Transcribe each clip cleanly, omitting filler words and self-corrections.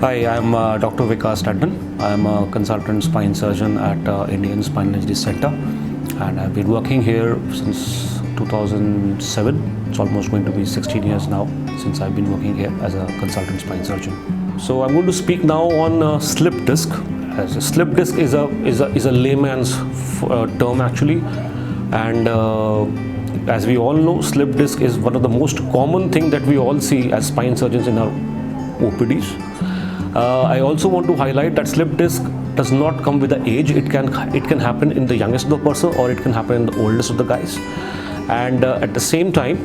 Hi, I'm Dr. Vikas Tandon. I'm a consultant spine surgeon at Indian Spinal Injury Center, and I've been working here since 2007. It's almost going to be 16 years now since I've been working here as a consultant spine surgeon. So I'm going to speak now on slip disc. As a slip disc is a layman's term actually, and as we all know, slip disc is one of the most common thing that we all see as spine surgeons in our OPDs. I also want to highlight that slip disc does not come with the age. It can happen in the youngest of the person, or it can happen in the oldest of the guys. And at the same time,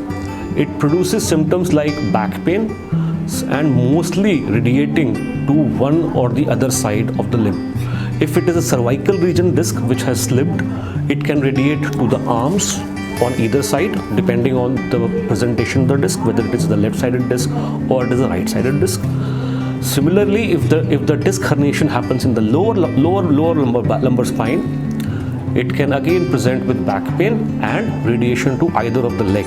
it produces symptoms like back pain and mostly radiating to one or the other side of the limb. If it is a cervical region disc which has slipped, it can radiate to the arms on either side depending on the presentation of the disc, whether it is the left-sided disc or it is a right-sided disc. Similarly, if the disc herniation happens in the lower lumbar spine, it can again present with back pain and radiation to either of the leg.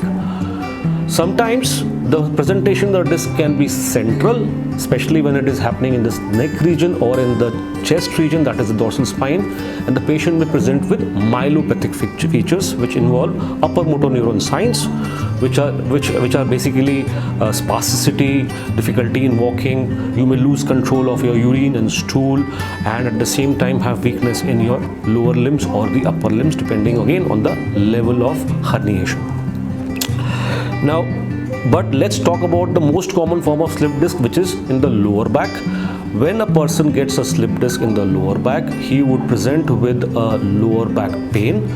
Sometimes the presentation of the disc can be central, especially when it is happening in this neck region or in the chest region, that is the dorsal spine, and the patient may present with myelopathic features which involve upper motor neuron signs, which are basically spasticity, difficulty in walking. You may lose control of your urine and stool, and at the same time have weakness in your lower limbs or the upper limbs, depending again on the level of herniation. Now, but let's talk about the most common form of slip disc, which is in the lower back. When a person gets a slip disc in the lower back, he would present with a lower back pain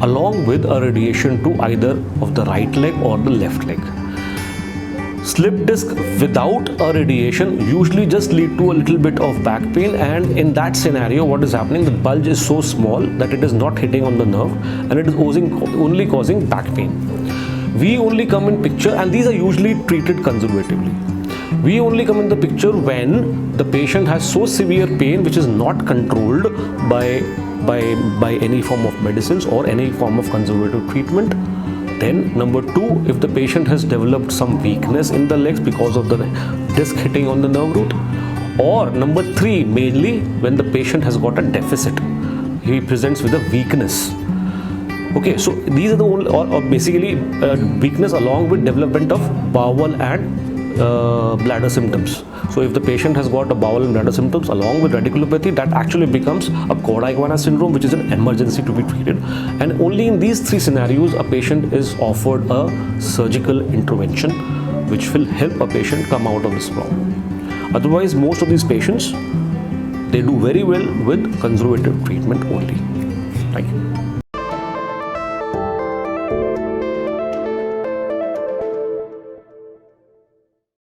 along with a radiation to either of the right leg or the left leg. Slip disc without a radiation usually just lead to a little bit of back pain, and in that scenario what is happening, the bulge is so small that it is not hitting on the nerve and it is only causing back pain. We only come in picture, and these are usually treated conservatively. We only come in the picture when the patient has so severe pain which is not controlled by any form of medicines or any form of conservative treatment. Then number two, if the patient has developed some weakness in the legs because of the disc hitting on the nerve root. Or number three, mainly when the patient has got a deficit, he presents with a weakness. Okay, so these are the only, or basically weakness along with development of bowel and bladder symptoms. So if the patient has got a bowel and bladder symptoms along with radiculopathy, that actually becomes a cauda equina syndrome, which is an emergency to be treated. And only in these three scenarios a patient is offered a surgical intervention which will help a patient come out of this problem. Otherwise, most of these patients, they do very well with conservative treatment only. Thank you.